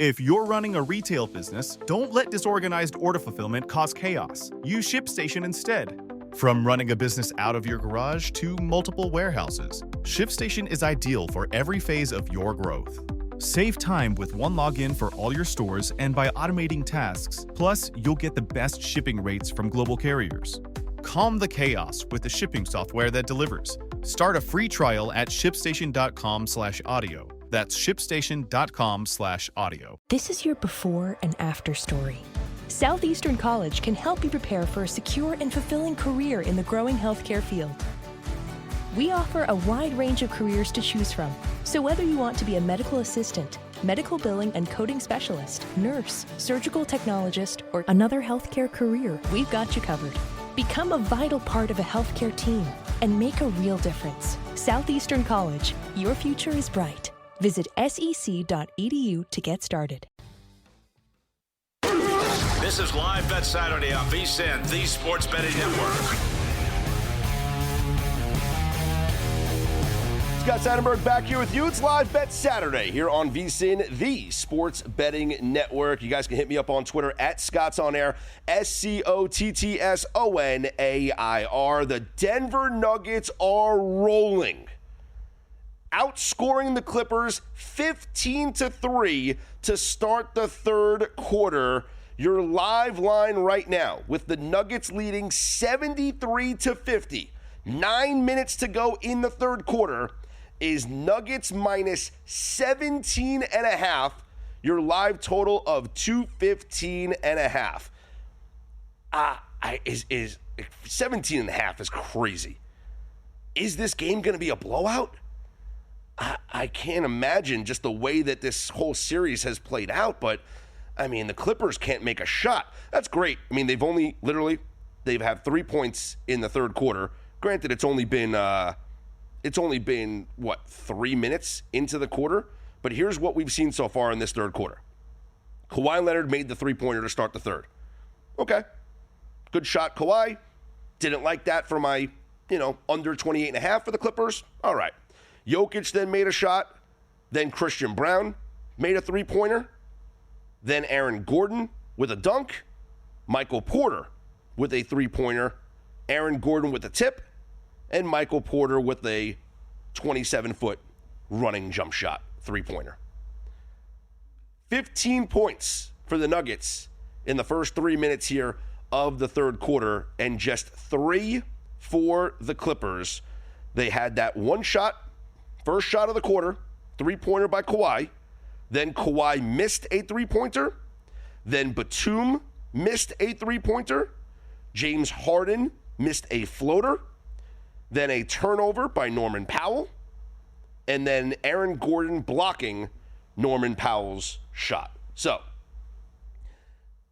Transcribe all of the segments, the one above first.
If you're running a retail business, don't let disorganized order fulfillment cause chaos. Use ShipStation instead. From running a business out of your garage to multiple warehouses, ShipStation is ideal for every phase of your growth. Save time with one login for all your stores and by automating tasks. Plus, you'll get the best shipping rates from global carriers. Calm the chaos with the shipping software that delivers. Start a free trial at shipstation.com/audio. That's shipstation.com/audio. This is your before and after story. Southeastern College can help you prepare for a secure and fulfilling career in the growing healthcare field. We offer a wide range of careers to choose from. So whether you want to be a medical assistant, medical billing and coding specialist, nurse, surgical technologist, or another healthcare career, we've got you covered. Become a vital part of a healthcare team and make a real difference. Southeastern College, your future is bright. Visit sec.edu to get started. This is Live Bet Saturday on VSiN, the Sports Betting Network. Scott Seidenberg back here with you. It's Live Bet Saturday here on VSiN, the Sports Betting Network. You guys can hit me up on Twitter at ScottsOnAir, ScottsOnair. The Denver Nuggets are rolling, outscoring the Clippers 15-3 to start the third quarter. Your live line right now with the Nuggets leading 73-50. 9 minutes to go in the third quarter is Nuggets minus 17.5. Your live total of 215.5. Is 17.5 is crazy. Is this game going to be a blowout? I can't imagine just the way that this whole series has played out, but I mean, the Clippers can't make a shot. That's great. I mean, they've had 3 points in the third quarter. Granted, it's only been 3 minutes into the quarter, but here's what we've seen so far in this third quarter. Kawhi Leonard made the three-pointer to start the third. Okay. Good shot, Kawhi. Didn't like that for my, under 28.5 for the Clippers. All right. Jokic then made a shot. Then Christian Brown made a three-pointer. Then Aaron Gordon with a dunk. Michael Porter with a three-pointer. Aaron Gordon with a tip. And Michael Porter with a 27-foot running jump shot three-pointer. 15 points for the Nuggets in the first 3 minutes here of the third quarter, and just 3 for the Clippers. They had that one shot, first shot of the quarter, three-pointer by Kawhi. Then Kawhi missed a three-pointer. Then Batum missed a three-pointer. James Harden missed a floater. Then a turnover by Norman Powell. And then Aaron Gordon blocking Norman Powell's shot. So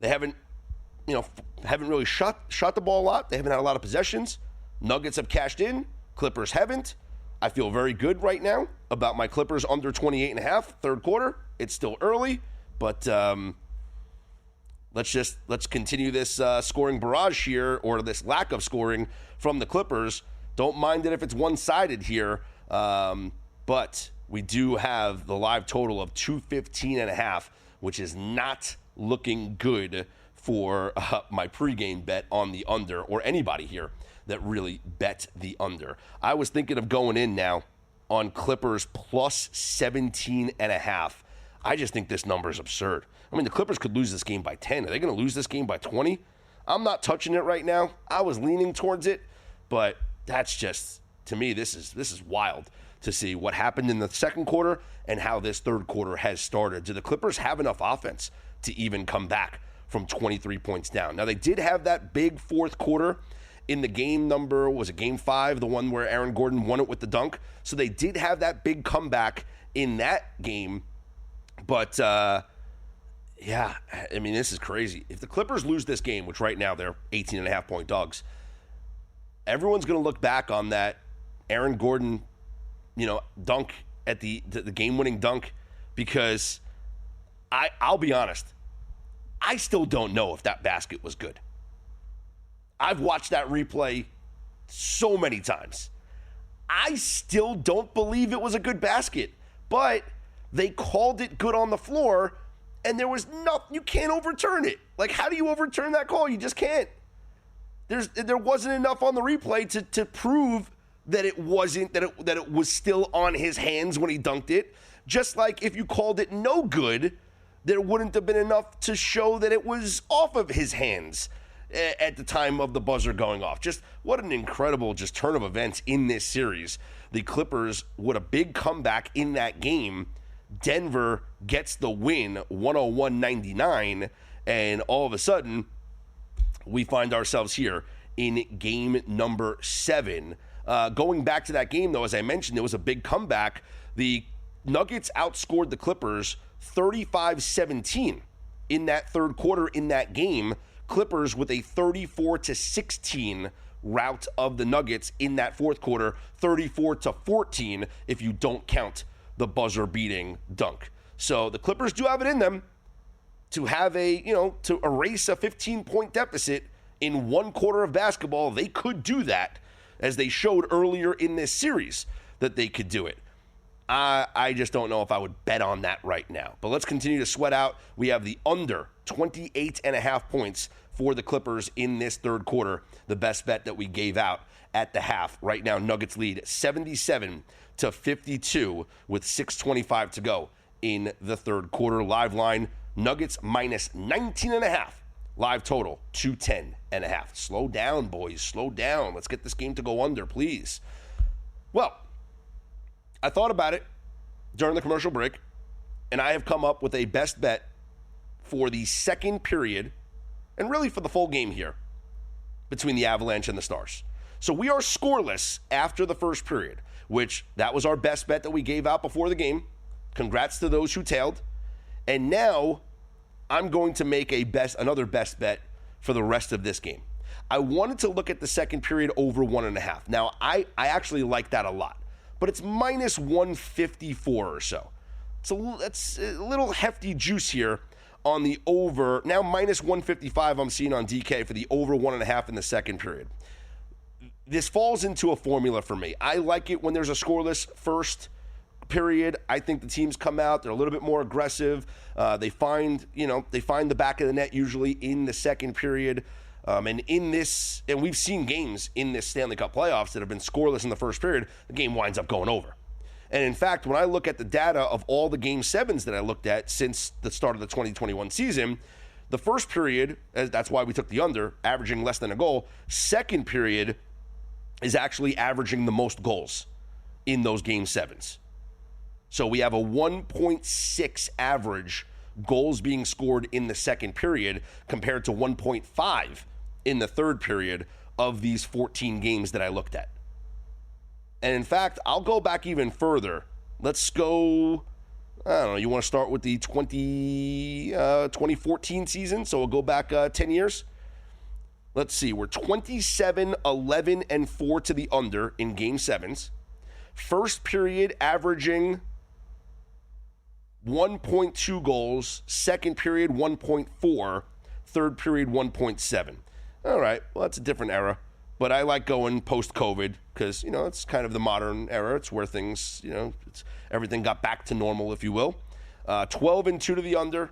they haven't really shot the ball a lot. They haven't had a lot of possessions. Nuggets have cashed in. Clippers haven't. I feel very good right now about my Clippers under 28.5 third quarter. It's still early, but let's continue this scoring barrage here, or this lack of scoring from the Clippers. Don't mind it if it's one-sided here, but we do have the live total of 215.5, which is not looking good for my pregame bet on the under, or anybody here that really bet the under. I was thinking of going in now on Clippers plus 17.5. I just think this number is absurd. I mean, the Clippers could lose this game by 10. Are they going to lose this game by 20? I'm not touching it right now. I was leaning towards it, but that's just, to me, this is wild to see what happened in the second quarter and how this third quarter has started. Do the Clippers have enough offense to even come back from 23 points down? Now, they did have that big fourth quarter in the game number, was it game 5, the one where Aaron Gordon won it with the dunk? So they did have that big comeback in that game. But, yeah, I mean, this is crazy. If the Clippers lose this game, which right now they're 18.5-point dogs, everyone's going to look back on that Aaron Gordon, dunk at the game-winning dunk, because I'll be honest, I still don't know if that basket was good. I've watched that replay so many times. I still don't believe it was a good basket, but they called it good on the floor, and there was nothing. You can't overturn it. Like, how do you overturn that call? You just can't. There wasn't enough on the replay to prove that it wasn't, that it was still on his hands when he dunked it. Just like if you called it no good, there wouldn't have been enough to show that it was off of his hands at the time of the buzzer going off. Just what an incredible just turn of events in this series. The Clippers, with a big comeback in that game, Denver gets the win 101-99, and all of a sudden we find ourselves here in game number 7. Going back to that game, though, as I mentioned, it was a big comeback. The Nuggets outscored the Clippers 35-17 in that third quarter in that game. Clippers with a 34-16 rout of the Nuggets in that fourth quarter, 34-14 if you don't count the buzzer-beating dunk. So the Clippers do have it in them to have to erase a 15-point deficit in one quarter of basketball. They could do that, as they showed earlier in this series that they could do it. I just don't know if I would bet on that right now. But let's continue to sweat out. We have the under 28.5 points for the Clippers in this third quarter, the best bet that we gave out at the half. Right now, Nuggets lead 77-52 with 6:25 to go in the third quarter. Live line, Nuggets minus 19.5. Live total, 210.5. Slow down, boys. Slow down. Let's get this game to go under, please. Well, I thought about it during the commercial break, and I have come up with a best bet for the second period, and really for the full game here, between the Avalanche and the Stars. So we are scoreless after the first period, which that was our best bet that we gave out before the game. Congrats to those who tailed. And now I'm going to make another best bet for the rest of this game. I wanted to look at the second period over 1.5. Now, I actually like that a lot, but it's minus 154 or so. That's a little hefty juice here on the over. Now minus 155 I'm seeing on DK for the over 1.5 in the second period. This falls into a formula for me. I like it when there's a scoreless first period. I think the teams come out, they're a little bit more aggressive. They find the back of the net usually in the second period. And we've seen games in this Stanley Cup playoffs that have been scoreless in the first period. The game winds up going over. And in fact, when I look at the data of all the game 7s that I looked at since the start of the 2021 season, the first period, that's why we took the under, averaging less than a goal. Second period is actually averaging the most goals in those game 7s. So we have a 1.6 average goals being scored in the second period compared to 1.5 in the third period of these 14 games that I looked at. And in fact, I'll go back even further. Let's go, I don't know, you want to start with the 2014 season? So we'll go back 10 years. Let's see, we're 27, 11, and 4 to the under in game 7s. First period averaging 1.2 goals, second period 1.4, third period 1.7. All right, well, that's a different era, but I like going post-COVID because, it's kind of the modern era. It's where things, everything got back to normal, if you will. 12 and 2 to the under,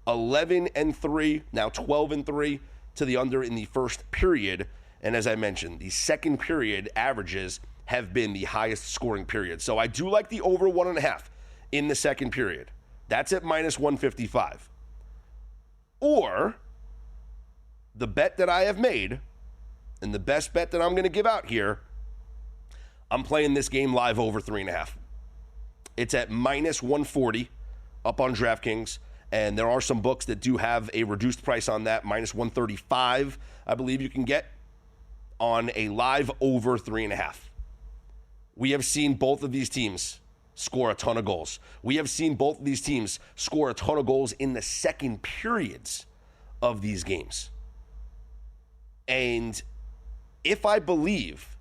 11 and 3, now 12 and 3 to the under in the first period. And as I mentioned, the second period averages have been the highest scoring period. So I do like the over 1.5 in the second period. That's at minus 155. Or the bet that I have made, and the best bet that I'm going to give out here, I'm playing this game live over 3.5. It's at minus 140 up on DraftKings, and there are some books that do have a reduced price on that, minus 135, I believe you can get on a live over 3.5. We have seen both of these teams score a ton of goals. We have seen both of these teams score a ton of goals in the second periods of these games. And if I believe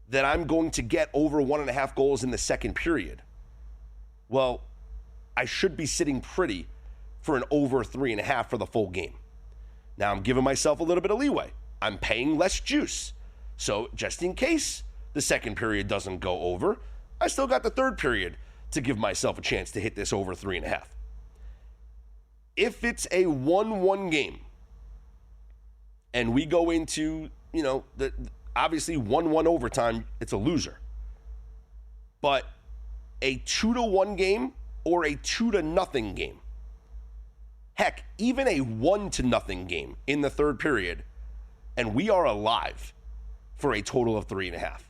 that I'm going to get over 1.5 goals in the second period, well, I should be sitting pretty for an over 3.5 for the full game. Now I'm giving myself a little bit of leeway. I'm paying less juice. So just in case the second period doesn't go over, I still got the third period to give myself a chance to hit this over 3.5. If it's a 1-1 game and we go into, obviously 1-1 overtime, it's a loser. But a 2-1 game or a 2-0 game, heck, even a 1-0 game in the third period, and we are alive for a total of 3.5.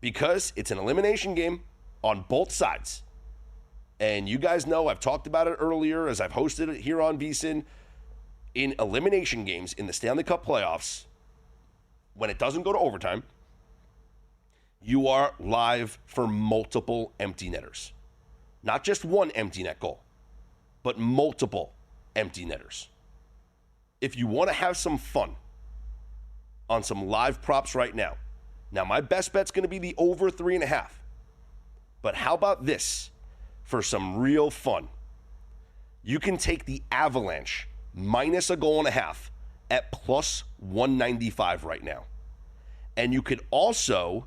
Because it's an elimination game on both sides. And you guys know, I've talked about it earlier as I've hosted it here on VSiN. In elimination games in the Stanley Cup playoffs, when it doesn't go to overtime, you are live for multiple empty netters. Not just one empty net goal, but multiple empty netters. If you want to have some fun on some live props right now, my best bet's going to be the over 3.5. But how about this for some real fun? You can take the Avalanche minus a goal and a half at plus 195 right now. And you could also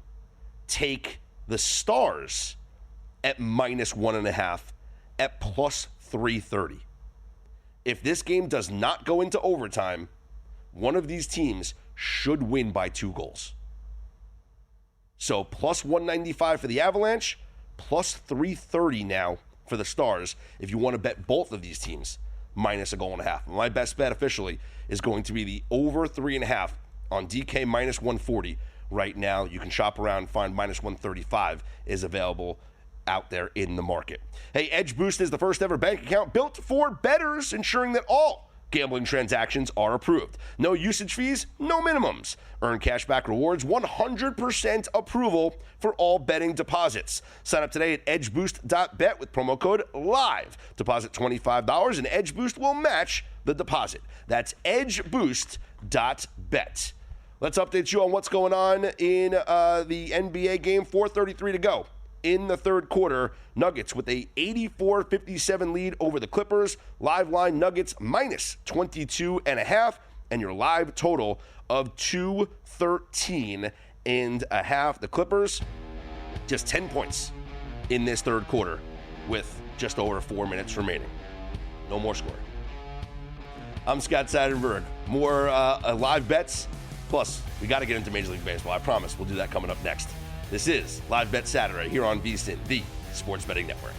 take the Stars at minus 1.5 at plus 330. If this game does not go into overtime, one of these teams should win by 2 goals. So plus 195 for the Avalanche, plus 330 now for the Stars if you want to bet both of these teams minus a goal and a half. My best bet officially is going to be the over 3.5 on DK minus 140 right now. You can shop around, find minus 135 is available out there in the market. Hey, Edge Boost is the first ever bank account built for bettors, ensuring that all gambling transactions are approved. No usage fees, no minimums. Earn cashback rewards, 100% approval for all betting deposits. Sign up today at edgeboost.bet with promo code LIVE. Deposit $25 and Edge Boost will match the deposit. That's edgeboost.bet. Let's update you on what's going on in the NBA game. 4:33 to go in the third quarter. Nuggets with a 84-57 lead over the Clippers. Live line Nuggets minus 22.5, and your live total of 213.5. The Clippers just 10 points in this third quarter with just over 4 minutes remaining. No more scoring. I'm Scott Seidenberg. More live bets. Plus, we got to get into Major League Baseball. I promise we'll do that coming up next. This is Live Bet Saturday here on VSiN, the Sports Betting Network.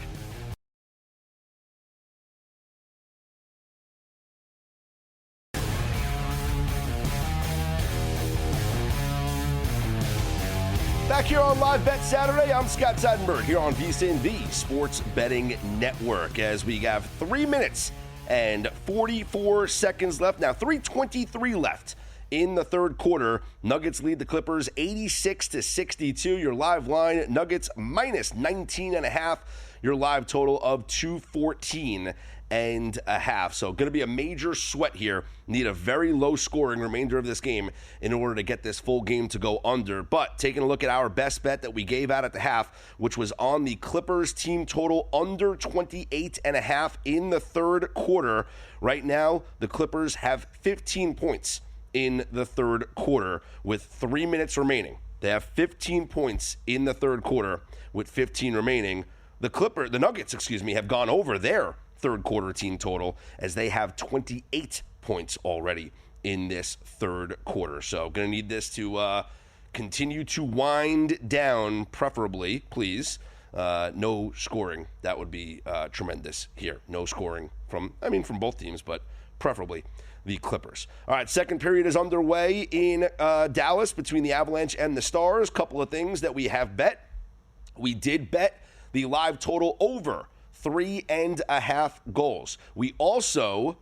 Back here on Live Bet Saturday, I'm Scott Seidenberg here on VSiN, the Sports Betting Network, as we have 3 minutes and 44 seconds left. Now, 3:23 left in the third quarter. Nuggets lead the Clippers 86-62. Your live line, Nuggets minus 19.5. Your live total of 214.5. So going to be a major sweat here. Need a very low scoring remainder of this game in order to get this full game to go under. But taking a look at our best bet that we gave out at the half, which was on the Clippers team total under 28.5 in the third quarter. Right now, the Clippers have 15 points in the third quarter with 3 minutes remaining. They have 15 points in the third quarter with 15 remaining. The Nuggets, have gone over their third quarter team total as they have 28 points already in this third quarter. So going to need this to continue to wind down, preferably, please. No scoring. That would be tremendous here. No scoring from both teams, but preferably the Clippers. All right, second period is underway in Dallas between the Avalanche and the Stars. Couple of things that we have bet. We did bet the live total over 3.5 goals. We also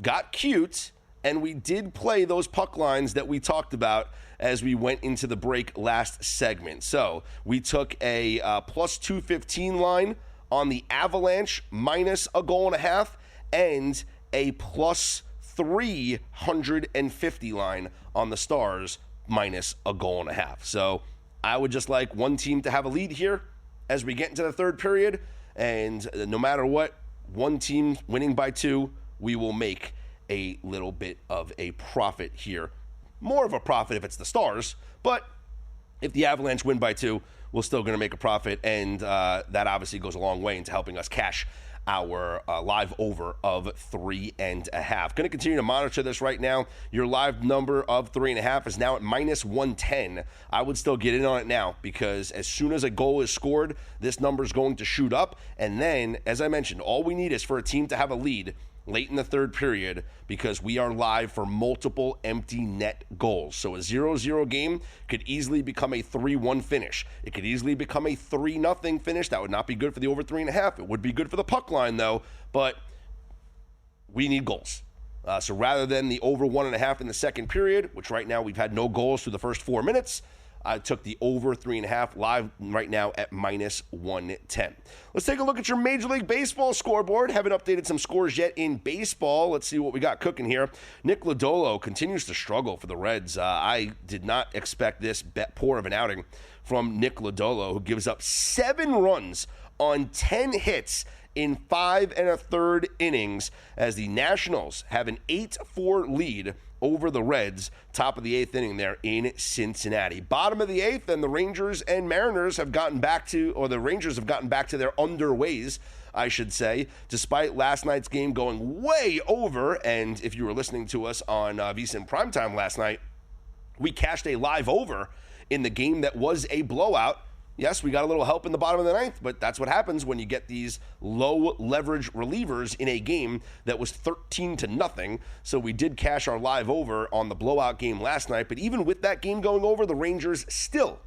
got cute, and we did play those puck lines that we talked about as we went into the break last segment. So we took a plus 215 line on the Avalanche minus a goal and a half, and a plus 350 line on the Stars minus a goal and a half. So I would just like one team to have a lead here as we get into the third period, and no matter what, one team winning by 2, we will make a little bit of a profit here. More of a profit if it's the Stars, but if the Avalanche win by 2, we're still going to make a profit, and that obviously goes a long way into helping us cash our live over of 3.5. Going to continue to monitor this right now. Your live number of 3.5 is now at -110. I would still get in on it now because as soon as a goal is scored, this number is going to shoot up. And then, as I mentioned, all we need is for a team to have a lead late in the third period because we are live for multiple empty net goals. So a 0-0 game could easily become a 3-1 finish. It could easily become a 3-0 finish. That would not be good for the over 3.5. It would be good for the puck line, though, but we need goals. So rather than the over 1.5 in the second period, which right now we've had no goals through the first 4 minutes, I took the over 3.5 live right now at -110. Let's take a look at your Major League Baseball scoreboard. Haven't updated some scores yet in baseball. Let's see what we got cooking here. Nick Lodolo continues to struggle for the Reds. I did not expect this poor of an outing from Nick Lodolo, who gives up 7 runs on 10 hits in 5 1/3 innings as the Nationals have an 8-4 lead over the Reds, top of the 8th inning there in Cincinnati. Bottom of the 8th, and the Rangers and Mariners have gotten back to, or the Rangers have gotten back to their underways, I should say, despite last night's game going way over. And if you were listening to us on VSiN Primetime last night, we cashed a live over in the game that was a blowout. Yes, we got a little help in the bottom of the 9th, but that's what happens when you get these low leverage relievers in a game that was 13-0. So we did cash our live over on the blowout game last night. But even with that game going over, the Rangers still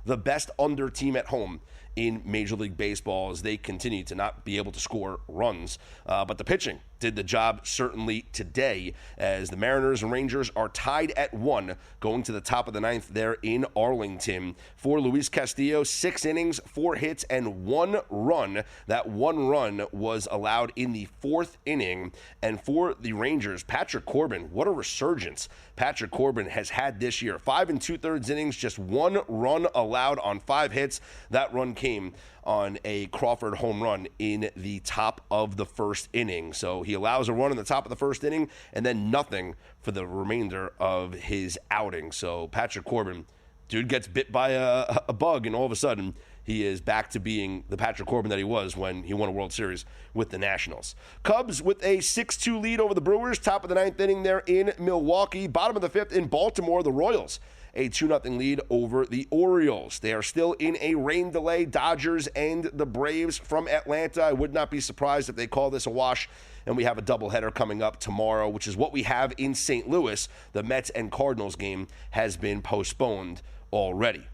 the best under team at home in Major League Baseball as they continue to not be able to score runs. But the pitching did the job certainly today as the Mariners and Rangers are tied at 1 going to the top of the 9th there in Arlington. For Luis Castillo, 6 innings, 4 hits, and 1 run. That 1 run was allowed in the 4th inning. And for the Rangers, Patrick Corbin, what a resurgence Patrick Corbin has had this year. 5 2/3 innings, just 1 run allowed on 5 hits. That run came on a Crawford home run in the top of the 1st inning. So he allows a run in the top of the 1st inning and then nothing for the remainder of his outing. So Patrick Corbin, dude gets bit by a bug, and all of a sudden he is back to being the Patrick Corbin that he was when he won a World Series with the Nationals. Cubs with a 6-2 lead over the Brewers, top of the 9th inning there in Milwaukee. Bottom of the 5th in Baltimore, the Royals a 2-0 lead over the Orioles. They are still in a rain delay, Dodgers and the Braves from Atlanta. I would not be surprised if they call this a wash, and we have a doubleheader coming up tomorrow, which is what we have in St. Louis. The Mets and Cardinals game has been postponed already.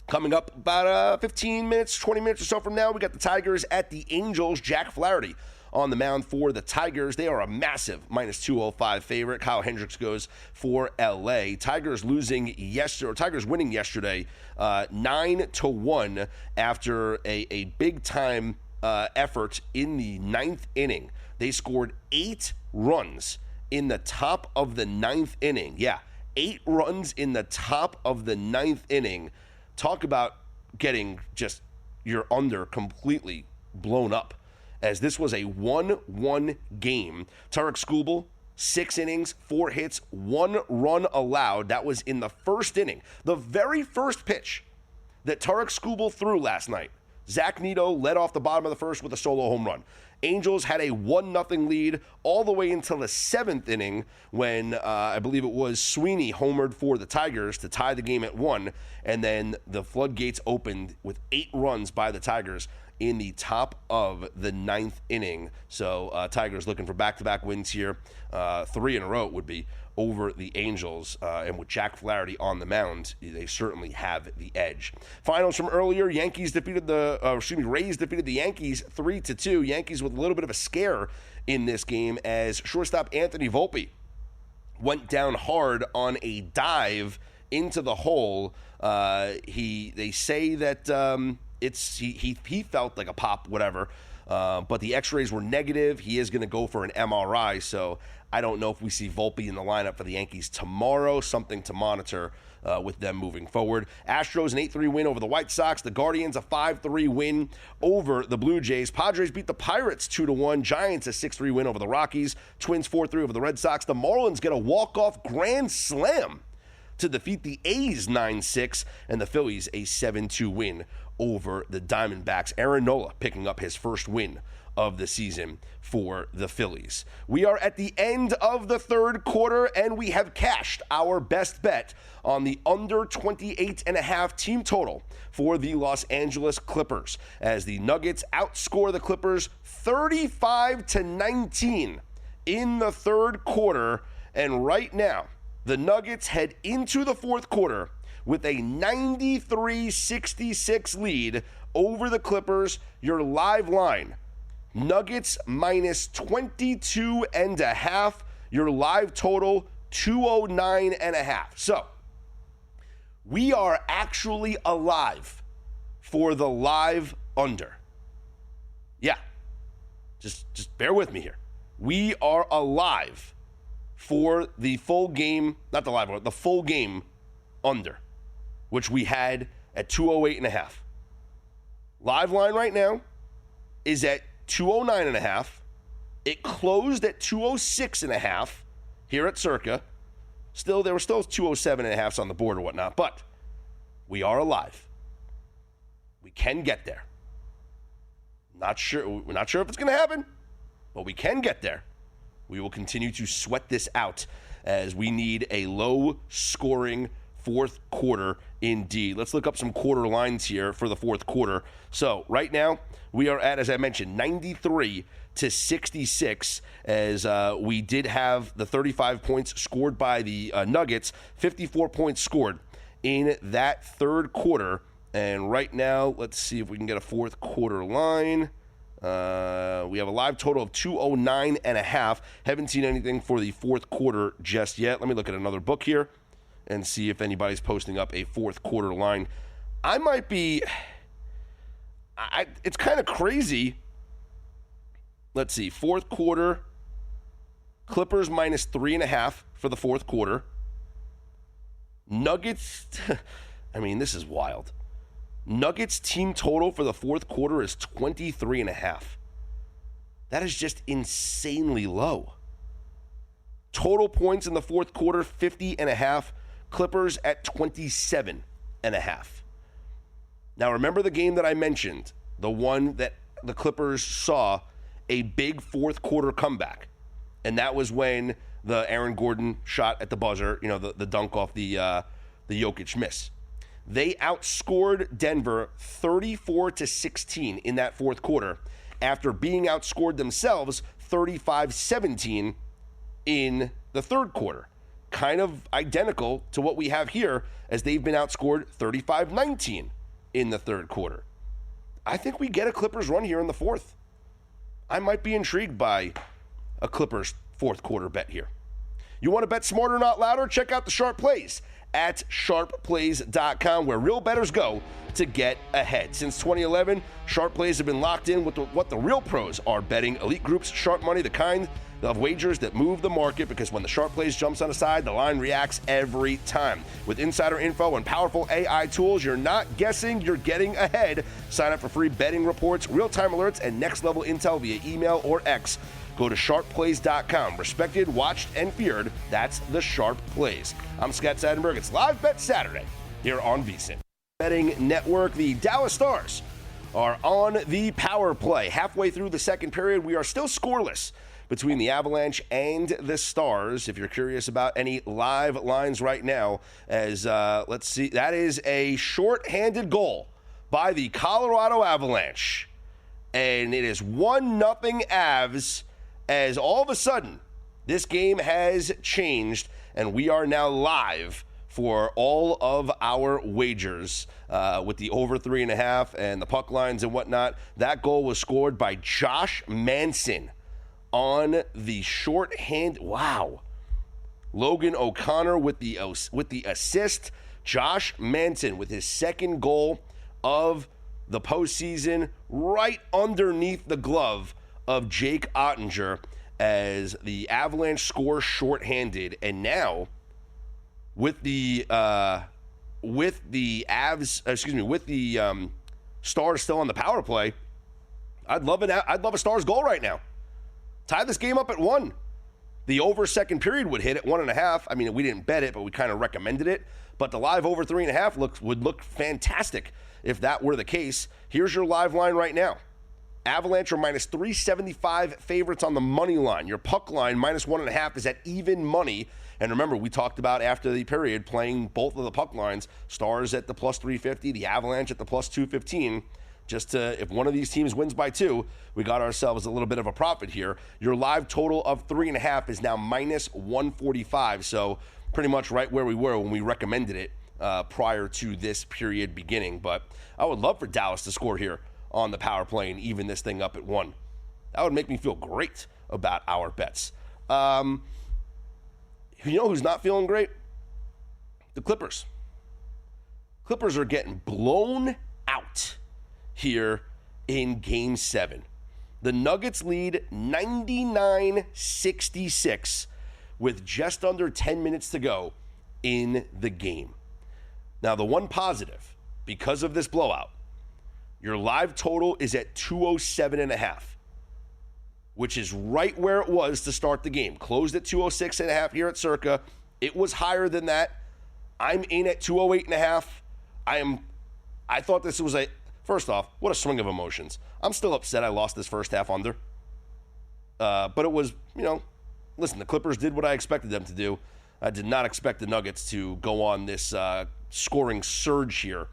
Coming up about 15 minutes, 20 minutes or so from now, we got the Tigers at the Angels. Jack Flaherty on the mound for the Tigers. They are a massive -205 favorite. Kyle Hendricks goes for LA. Tigers winning yesterday 9-1 after a big time effort in the 9th inning. They scored 8 runs in the top of the 9th inning. Yeah, 8 runs in the top of the 9th inning. Talk about getting just your under completely blown up, as this was a 1-1 game. Tarek Skubal, 6 innings, 4 hits, 1 run allowed. That was in the 1st inning. The very first pitch that Tarek Skubal threw last night, Zach Neto led off the bottom of the 1st with a solo home run. Angels had a 1-0 lead all the way until the 7th inning when I believe it was Sweeney homered for the Tigers to tie the game at 1, and then the floodgates opened with 8 runs by the Tigers in the top of the 9th inning. So Tigers looking for back-to-back wins here. 3 in a row it would be over the Angels. And with Jack Flaherty on the mound, they certainly have the edge. Finals from earlier, Rays defeated the Yankees 3-2. Yankees with a little bit of a scare in this game as shortstop Anthony Volpe went down hard on a dive into the hole. They say that he felt like a pop, whatever, but the x-rays were negative. He is going to go for an MRI, so I don't know if we see Volpe in the lineup for the Yankees tomorrow. Something to monitor with them moving forward. Astros an 8-3 win over the White Sox. The Guardians a 5-3 win over the Blue Jays. Padres beat the Pirates 2-1. Giants a 6-3 win over the Rockies. Twins 4-3 over the Red Sox. The Marlins get a walk-off grand slam to defeat the A's 9-6, and the Phillies a 7-2 win over the Diamondbacks. Aaron Nola picking up his first win of the season for the Phillies. We are at the end of the third quarter, and we have cashed our best bet on the under 28.5 team total for the Los Angeles Clippers, as the Nuggets outscore the Clippers 35-19 in the third quarter. And right now, the Nuggets head into the fourth quarter with a 93-66 lead over the Clippers. Your live line, Nuggets minus 22.5. Your live total, 209.5. So, we are actually alive for the live under. Yeah, just bear with me here. We are alive for the full game, not the live, the full game under, which we had at 208.5. Live line right now is at 209.5. It closed at 206.5 here at Circa. Still, there were still 207.5s on the board or whatnot, but we are alive. We can get there. We're not sure if it's going to happen, but we can get there. We will continue to sweat this out as we need a low-scoring fourth quarter indeed. Let's look up some quarter lines here for the fourth quarter. So right now, we are at, as I mentioned, 93-66, as we did have the 35 points scored by the Nuggets, 54 points scored in that third quarter. And right now, let's see if we can get a fourth quarter line. We have a live total of 209.5. Haven't seen anything for the fourth quarter just yet. Let me look at another book here and see if anybody's posting up a fourth quarter line. I might be... it's kind of crazy. Let's see. Fourth quarter, Clippers minus 3.5 for the fourth quarter. Nuggets... I mean, this is wild. Nuggets team total for the fourth quarter is 23.5. That is just insanely low. Total points in the fourth quarter, 50.5. Clippers at 27.5. Now, remember the game that I mentioned, the one that the Clippers saw a big fourth quarter comeback, and that was when the Aaron Gordon shot at the buzzer, the dunk off the Jokic miss. They outscored Denver 34-16 in that fourth quarter after being outscored themselves 35-17 in the third quarter. Kind of identical to what we have here, as they've been outscored 35-19 in the third quarter. I think we get a Clippers run here in the fourth. I might be intrigued by a Clippers fourth quarter bet here. You want to bet smarter, not louder? Check out the Sharp Plays at sharpplays.com, where real bettors go to get ahead. Since 2011, Sharp Plays have been locked in with what the real pros are betting. Elite groups, sharp money, the kind of wagers that move the market, because when the Sharp Plays jumps on a side, the line reacts every time. With insider info and powerful AI tools, you're not guessing, you're getting ahead. Sign up for free betting reports, real-time alerts, and next-level intel via email or X. Go to sharpplays.com. Respected, watched, and feared. That's the Sharp Plays. I'm Scott Seidenberg. It's Live Bet Saturday here on VSiN Betting Network. The Dallas Stars are on the power play. Halfway through the second period, we are still scoreless between the Avalanche and the Stars. If you're curious about any live lines right now, as let's see, that is a shorthanded goal by the Colorado Avalanche. And it is 1-0 Avs. As all of a sudden, this game has changed, and we are now live for all of our wagers with the over 3.5 and the puck lines and whatnot. That goal was scored by Josh Manson on the shorthand. Wow. Logan O'Connor with the assist. Josh Manson with his second goal of the postseason, right underneath the glove of Jake Ottinger, as the Avalanche score shorthanded. And now with the Stars still on the power play, I'd love a Stars goal right now. Tie this game up at 1. The over second period would hit at 1.5. I mean, we didn't bet it, but we kind of recommended it. But the live over 3.5 would look fantastic if that were the case. Here's your live line right now. Avalanche are minus 375 favorites on the money line. Your puck line, minus 1.5, is at even money. And remember, we talked about after the period playing both of the puck lines, Stars at the plus 350, the Avalanche at the plus 215. Just to, if one of these teams wins by 2, we got ourselves a little bit of a profit here. Your live total of 3.5 is now minus 145. So pretty much right where we were when we recommended it prior to this period beginning. But I would love for Dallas to score here on the power play and even this thing up at 1. That would make me feel great about our bets. You know who's not feeling great? The Clippers. Clippers are getting blown out here in Game 7. The Nuggets lead 99-66 with just under 10 minutes to go in the game. Now, the one positive, because of this blowout, your live total is at 207.5, which is right where it was to start the game. Closed at 206.5 here at Circa. It was higher than that. I'm in at 208.5. I thought this was first off, what a swing of emotions. I'm still upset I lost this first half under. But it was, listen, the Clippers did what I expected them to do. I did not expect the Nuggets to go on this scoring surge here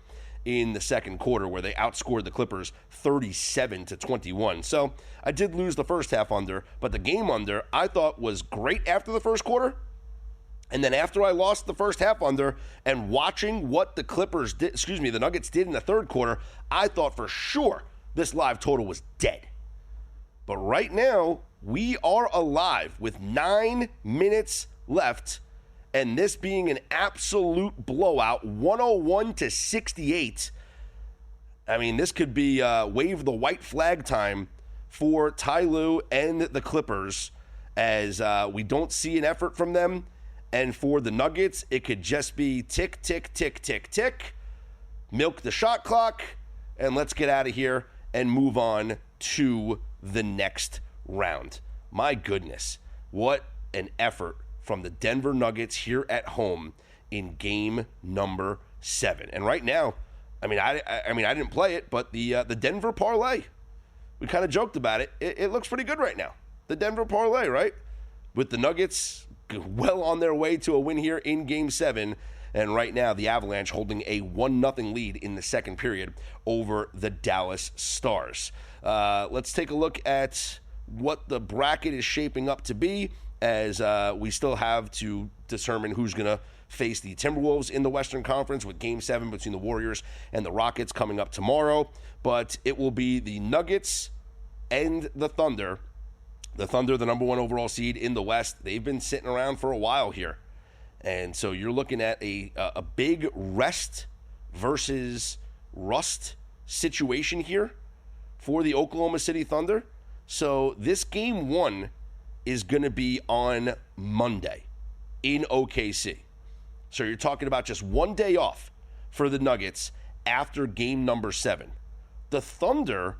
in the second quarter where they outscored the Clippers 37-21. So I did lose the first half under, but the game under I thought was great after the first quarter. And then after I lost the first half under and watching what the the Nuggets did in the third quarter, I thought for sure this live total was dead. But right now, we are alive with 9 minutes left, and this being an absolute blowout, 101-68. I mean, this could be wave the white flag time for Ty Lue and the Clippers as we don't see an effort from them. And for the Nuggets, it could just be tick, tick, tick, tick, tick, milk the shot clock, and let's get out of here and move on to the next round. My goodness, what an effort from the Denver Nuggets here at home in game number 7. And right now, I didn't play it, but the Denver parlay, we kind of joked about it. It looks pretty good right now. The Denver parlay, right? With the Nuggets well on their way to a win here in Game 7. And right now, the Avalanche holding a 1-0 lead in the second period over the Dallas Stars. Let's take a look at what the bracket is shaping up to be, as we still have to determine who's going to face the Timberwolves in the Western Conference with Game 7 between the Warriors and the Rockets coming up tomorrow. But it will be the Nuggets and the Thunder. The Thunder, the number 1 overall seed in the West, they've been sitting around for a while here. And so you're looking at a big rest versus rust situation here for the Oklahoma City Thunder. So this Game 1 is going to be on Monday in OKC. So you're talking about just one day off for the Nuggets after game number 7. The Thunder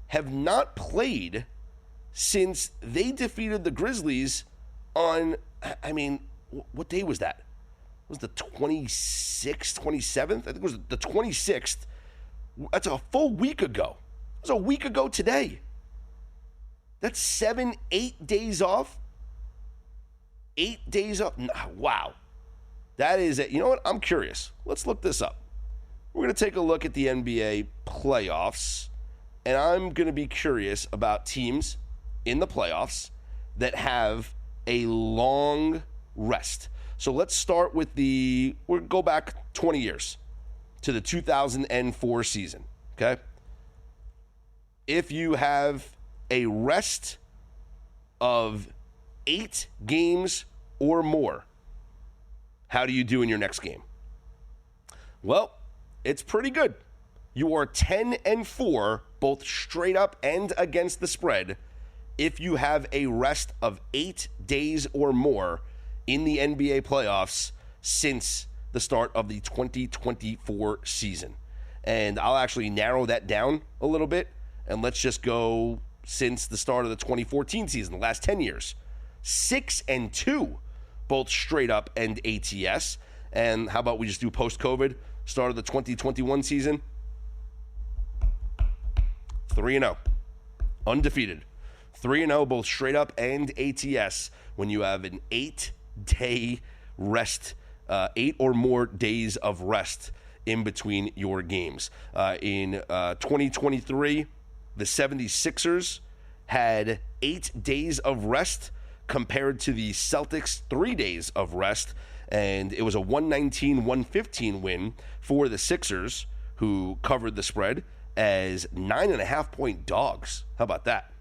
have not played since they defeated the Grizzlies on, what day was that? Was the 26th, 27th? I think it was the 26th. That's a full week ago. It was a week ago today. That's 8 days off. 8 days off. Wow. That is it. You know what? I'm curious. Let's look this up. We're going to take a look at the NBA playoffs, and I'm going to be curious about teams in the playoffs that have a long rest. So let's start with we'll go back 20 years to the 2004 season, okay? If you have a rest of 8 games or more, how do you do in your next game? Well, it's pretty good. You are 10-4, both straight up and against the spread, if you have a rest of 8 days or more in the NBA playoffs since the start of the 2024 season. And I'll actually narrow that down a little bit, and let's just go since the start of the 2014 season, the last 10 years. 6-2, both straight up and ATS. And how about we just do post-COVID, start of the 2021 season? 3-0. undefeated. 3-0 both straight up and ATS when you have an 8-day rest, 8 or more days of rest in between your games. In 2023, the 76ers had 8 days of rest compared to the Celtics' 3 days of rest, and it was a 119-115 win for the Sixers, who covered the spread as 9.5-point dogs. How about that?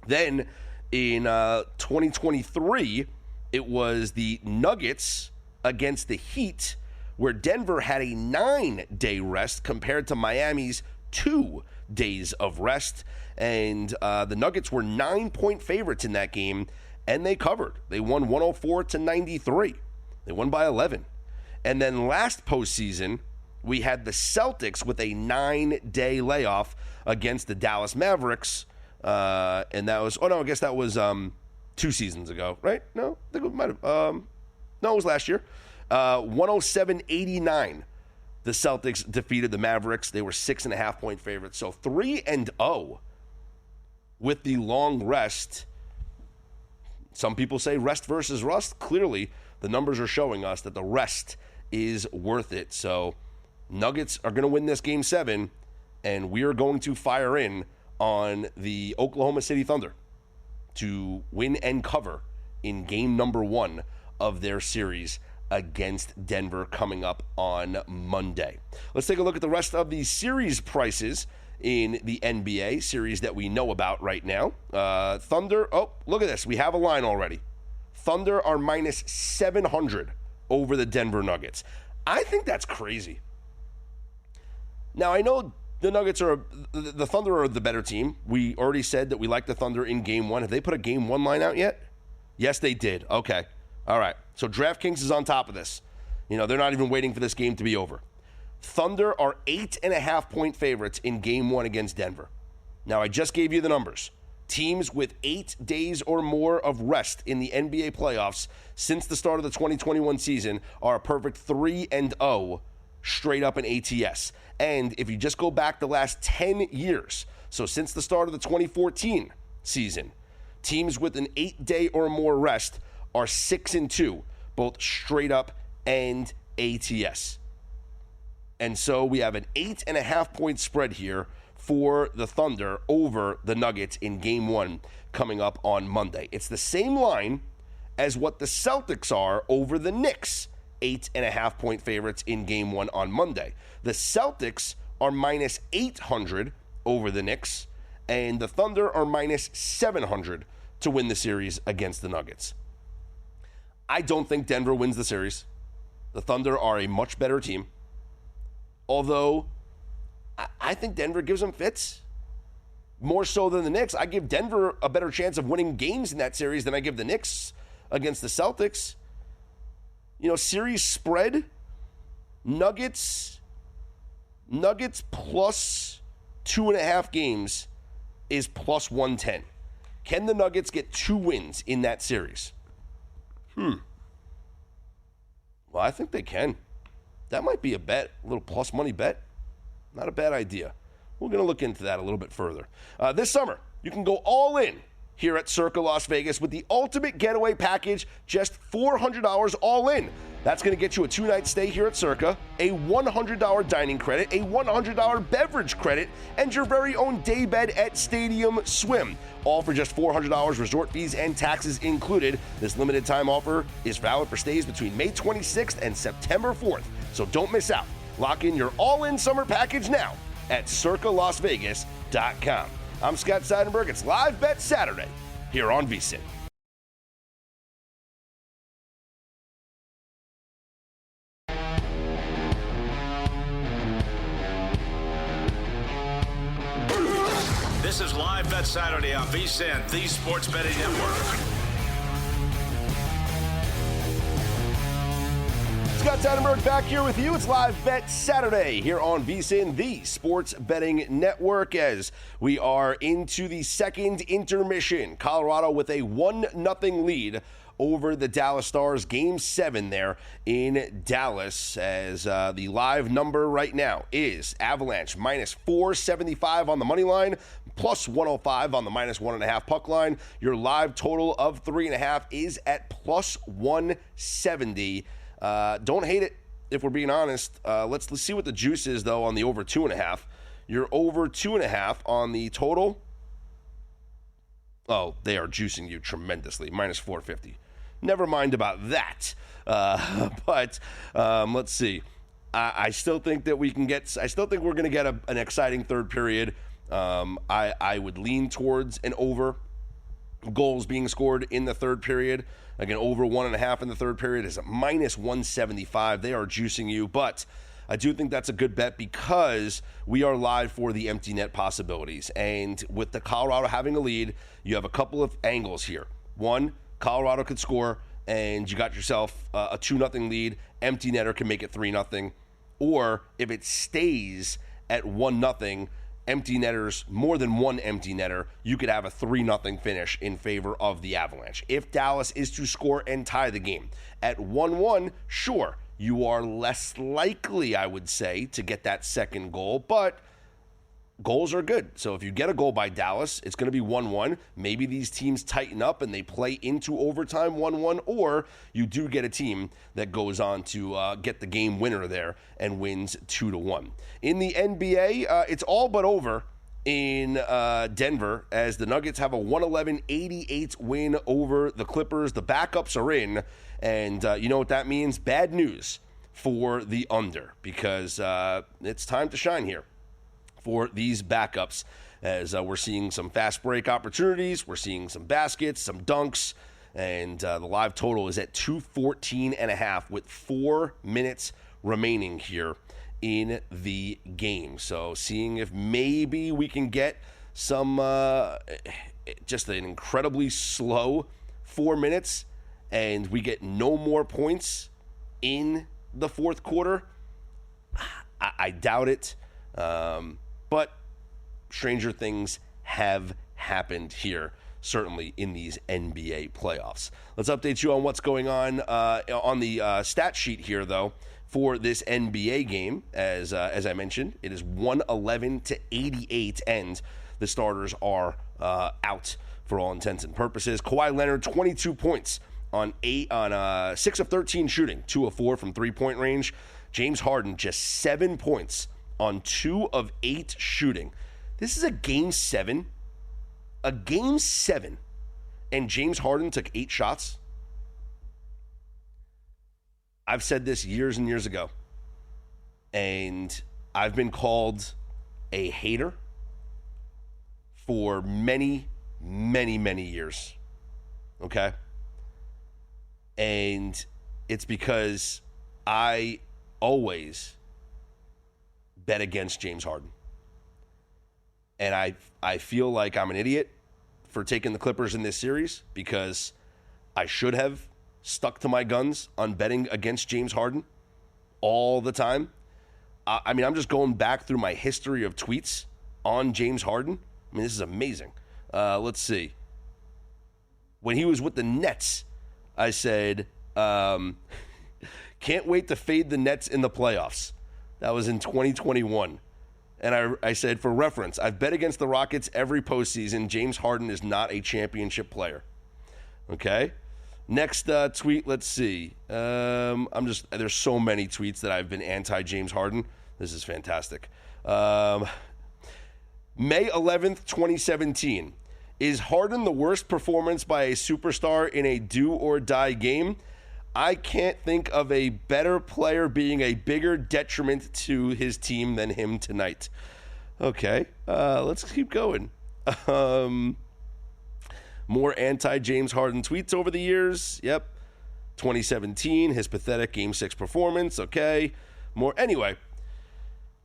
Then in 2023, it was the Nuggets against the Heat, where Denver had a 9-day rest compared to Miami's 2 days of rest. And the Nuggets were 9-point favorites in that game, and they covered. They won 104-93. They won by 11. And then last postseason, we had the Celtics with a 9-day layoff against the Dallas Mavericks. And that was, I guess that was 2 seasons ago, right? No, I think it might have. No, it was last year. 107-89. The Celtics defeated the Mavericks. They were 6.5-point favorites. So 3-0 with the long rest. Some people say rest versus rust. Clearly, the numbers are showing us that the rest is worth it. So Nuggets are going to win this Game 7, and we are going to fire in on the Oklahoma City Thunder to win and cover in game number 1 of their series against Denver coming up on Monday. Let's take a look at the rest of the series prices in the NBA, series that we know about right now. Thunder, look at this. We have a line already. Thunder are minus 700 over the Denver Nuggets. I think that's crazy. Now, I know the Nuggets the Thunder are the better team. We already said that we like the Thunder in Game 1. Have they put a Game 1 line out yet? Yes, they did. Okay. All right. So DraftKings is on top of this. They're not even waiting for this game to be over. Thunder are 8.5-point favorites in Game 1 against Denver. Now, I just gave you the numbers. Teams with 8 days or more of rest in the NBA playoffs since the start of the 2021 season are a perfect 3-0 straight up in ATS. And if you just go back the last 10 years, so since the start of the 2014 season, teams with an 8-day or more rest are 6-2, both straight up and ATS. And so we have an 8.5-point spread here for the Thunder over the Nuggets in Game 1 coming up on Monday. It's the same line as what the Celtics are over the Knicks, 8.5-point favorites in Game 1 on Monday. The Celtics are minus 800 over the Knicks, and the Thunder are minus 700 to win the series against the Nuggets. I don't think Denver wins the series. The Thunder are a much better team, although I think Denver gives them fits. More so than the Knicks. I give Denver a better chance of winning games in that series than I give the Knicks against the Celtics. Series spread, Nuggets plus 2.5 games is plus 110. Can the Nuggets get 2 wins in that series? Well, I think they can. That might be a bet, a little plus money bet. Not a bad idea. We're going to look into that a little bit further. This summer, you can go all in here at Circa Las Vegas with the ultimate getaway package, just $400 all in. That's going to get you a 2-night stay here at Circa, a $100 dining credit, a $100 beverage credit, and your very own day bed at Stadium Swim. All for just $400, resort fees and taxes included. This limited time offer is valid for stays between May 26th and September 4th, so don't miss out. Lock in your all-in summer package now at circalasvegas.com. I'm Scott Seidenberg. It's Live Bet Saturday here on VSiN. This is Live Bet Saturday on VSiN, the Sports Betting Network. Scott Scott Seidenberg back here with you. It's Live Bet Saturday here on VSiN, the Sports Betting Network, as we are into the second intermission. Colorado with a 1-0 lead over the Dallas Stars. Game 7 there in Dallas, as the live number right now is Avalanche minus 475 on the money line, plus 105 on the minus 1.5 puck line. Your live total of 3.5 is at plus 170. Don't hate it if we're being honest. Let's see what the juice is, though, on the over 2.5. You're over 2.5 on the total. Oh, they are juicing you tremendously. Minus 450. Never mind about that. But let's see. I still think that we can get. I still think we're going to get an exciting third period. I would lean towards an over. Goals being scored in the third period. Again, over 1.5 in the third period is a minus 175. They are juicing you, but I do think that's a good bet because we are live for the empty net possibilities. And with the Colorado having a lead, you have a couple of angles here. One, Colorado could score, and you got yourself a 2-0 lead. Empty netter can make it 3-0. Or if it stays at 1-0, empty netters, more than one empty netter, you could have a 3-0 finish in favor of the Avalanche. If Dallas is to score and tie the game at 1-1, sure, you are less likely, I would say, to get that second goal, but goals are good. So if you get a goal by Dallas, it's going to be 1-1. Maybe these teams tighten up and they play into overtime 1-1, or you do get a team that goes on to get the game winner there and wins 2-1. In the NBA, it's all but over in Denver as the Nuggets have a 111-88 win over the Clippers. The backups are in, and you know what that means? Bad news for the under, because it's time to shine here for these backups, as we're seeing some fast break opportunities, we're seeing some baskets, some dunks, and the live total is at 214.5 with 4 minutes remaining here in the game. So seeing if maybe we can get some, just an incredibly slow 4 minutes, and we get no more points in the fourth quarter. I doubt it. But stranger things have happened here, certainly in these NBA playoffs. Let's update you on what's going on the stat sheet here, though, for this NBA game. As I mentioned, it is 111-88, and the starters are out for all intents and purposes. Kawhi Leonard, 22 points on 6 of 13 shooting, 2 of 4 from three-point range. James Harden, just 7 points on 2 of 8 shooting. This is a game 7. A game 7. And James Harden took 8 shots. I've said this years and years ago. And I've been called a hater for many, many, many years. Okay? And it's because I always bet against James Harden. And I feel like I'm an idiot for taking the Clippers in this series, because I should have stuck to my guns on betting against James Harden all the time. I mean, I'm just going back through my history of tweets on James Harden. I mean, this is amazing. Let's see. When he was with the Nets, I said, can't wait to fade the Nets in the playoffs. That was in 2021. And I said, for reference, I've bet against the Rockets every postseason. James Harden is not a championship player. Okay? Next tweet, let's see. There's so many tweets that I've been anti-James Harden. This is fantastic. May 11th, 2017. Is Harden the worst performance by a superstar in a do-or-die game? I can't think of a better player being a bigger detriment to his team than him tonight. Okay, let's keep going. More anti-James Harden tweets over the years. Yep. 2017, his pathetic Game 6 performance. Okay. More. Anyway,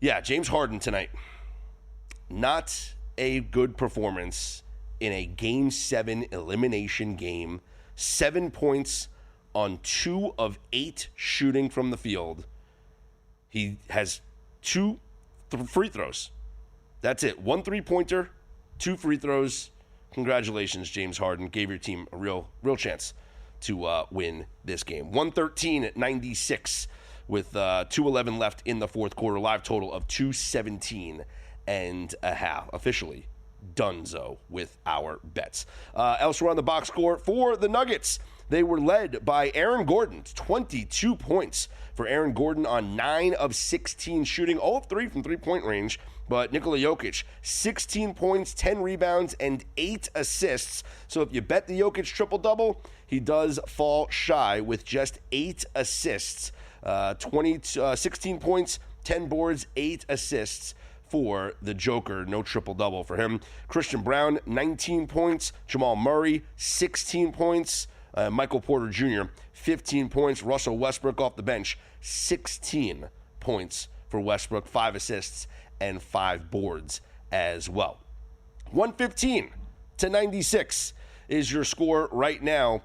yeah, James Harden tonight. Not a good performance in a Game 7 elimination game. 7 points on 2 of 8 shooting from the field. He has 2 free throws. That's it. 1 3-pointer, 2 free throws. Congratulations, James Harden. Gave your team a real chance to win this game. 113-96 with 2:11 left in the fourth quarter. Live total of 217.5. Officially donezo with our bets. Elsewhere on the box score for the Nuggets, they were led by Aaron Gordon. 22 points for Aaron Gordon on 9 of 16 shooting. 0 of 3 from three-point range. But Nikola Jokic, 16 points, 10 rebounds, and 8 assists. So if you bet the Jokic triple-double, he does fall shy with just 8 assists. 16 points, 10 boards, 8 assists for the Joker. No triple-double for him. Christian Brown, 19 points. Jamal Murray, 16 points. Michael Porter Jr., 15 points. Russell Westbrook off the bench, 16 points for Westbrook, 5 assists, and 5 boards as well. 115-96 is your score right now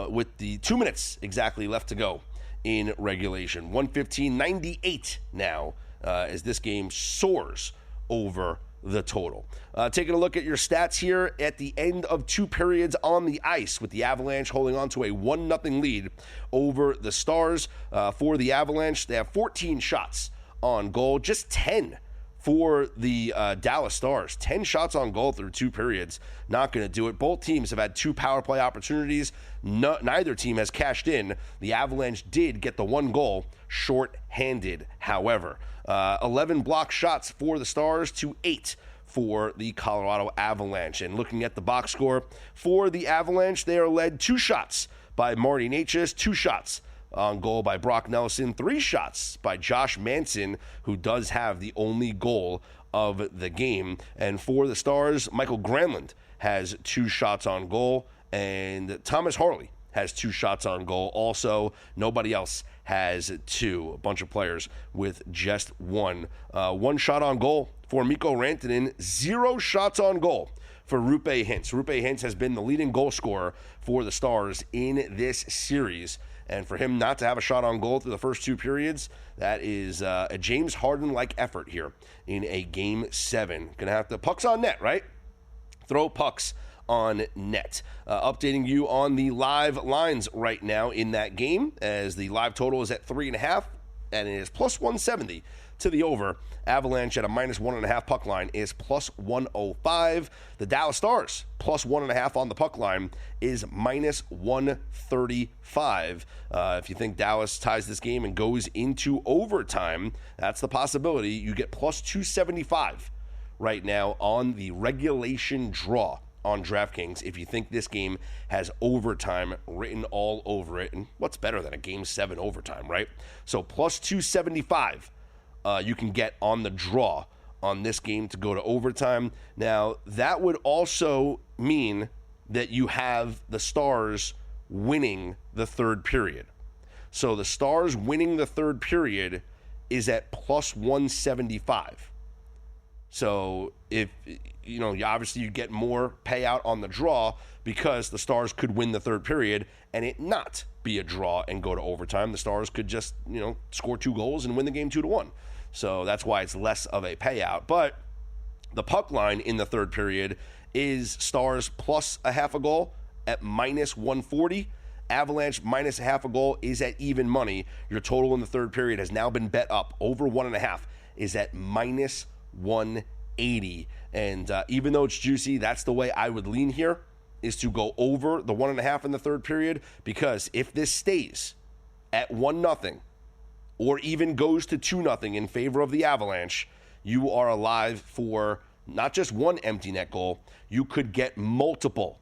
with the 2 minutes exactly left to go in regulation. 115-98 now as this game soars over the total. Taking a look at your stats here at the end of 2 periods on the ice, with the Avalanche holding on to a 1-0 lead over the Stars. For the Avalanche, they have 14 shots on goal, just 10 for the Dallas Stars. 10 shots on goal through 2 periods. Not going to do it. Both teams have had 2 power play opportunities. Neither team has cashed in. The Avalanche did get the 1 goal, short-handed, however. 11 block shots for the Stars to 8 for the Colorado Avalanche. And looking at the box score for the Avalanche, they are led 2 shots by Marty Necas, 2 shots on goal by Brock Nelson, 3 shots by Josh Manson, who does have the only goal of the game. And for the Stars, Michael Granlund has 2 shots on goal, and Thomas Harley has 2 shots on goal. Also, nobody else has 2. A bunch of players with just 1. 1 shot on goal for Mikko Rantanen, 0 shots on goal for Roope Hintz. Roope Hintz has been the leading goal scorer for the Stars in this series. And for him not to have a shot on goal through the first 2 periods, that is a James Harden-like effort here in a Game 7. Gonna have to, pucks on net, right? Throw pucks on net. Updating you on the live lines right now in that game, as the live total is at 3.5, and it is plus 170 to the over. Avalanche at a minus 1.5 puck line is plus 105. The Dallas Stars plus 1.5 on the puck line is minus 135. If you think Dallas ties this game and goes into overtime, that's the possibility. You get plus 275 right now on the regulation draw on DraftKings if you think this game has overtime written all over it. And what's better than a Game 7 overtime, right? So plus 275 you can get on the draw on this game to go to overtime. Now, that would also mean that you have the Stars winning the third period. So the Stars winning the third period is at plus 175. So if, obviously you get more payout on the draw because the Stars could win the third period and it not be a draw and go to overtime. The Stars could just, score 2 goals and win the game 2-1. So that's why it's less of a payout. But the puck line in the third period is Stars plus a half a goal at minus 140. Avalanche minus a half a goal is at even money. Your total in the third period has now been bet up. Over 1.5 is at minus 180. And even though it's juicy, that's the way I would lean here, is to go over the 1.5 in the third period, because if this stays at 1-0 or even goes to 2-0 in favor of the Avalanche, you are alive for not just 1 empty net goal, you could get multiple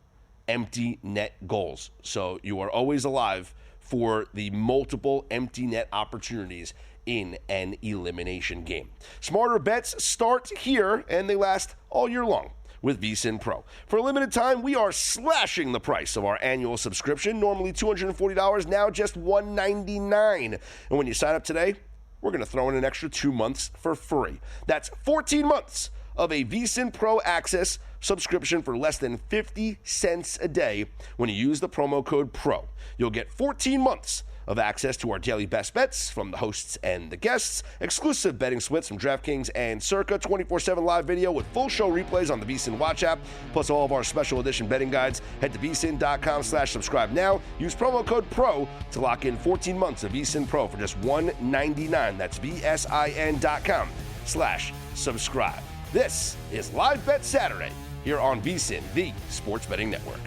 empty net goals. So you are always alive for the multiple empty net opportunities in an elimination game. Smarter bets start here, and they last all year long with VSiN Pro. For a limited time, we are slashing the price of our annual subscription, normally $240, now just $199. And when you sign up today, we're going to throw in an extra 2 months for free. That's 14 months of a VSiN Pro Access subscription for less than 50 cents a day when you use the promo code PRO. You'll get 14 months of access to our daily best bets from the hosts and the guests, exclusive betting splits from DraftKings and Circa, 24/7 live video with full show replays on the VSiN Watch app, plus all of our special edition betting guides. Head to vsin.com/subscribe now. Use promo code PRO to lock in 14 months of VSiN Pro for just $1.99. That's VSIN.com/subscribe. This is Live Bet Saturday here on VSiN, the Sports Betting Network.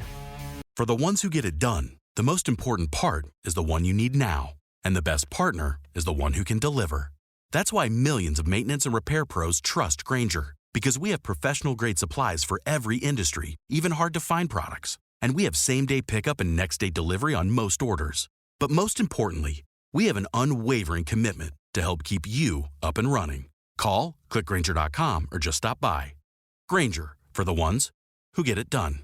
For the ones who get it done, the most important part is the one you need now. And the best partner is the one who can deliver. That's why millions of maintenance and repair pros trust Grainger, because we have professional-grade supplies for every industry, even hard-to-find products. And we have same-day pickup and next-day delivery on most orders. But most importantly, we have an unwavering commitment to help keep you up and running. Call, click Grainger.com, or just stop by. Grainger, for the ones who get it done.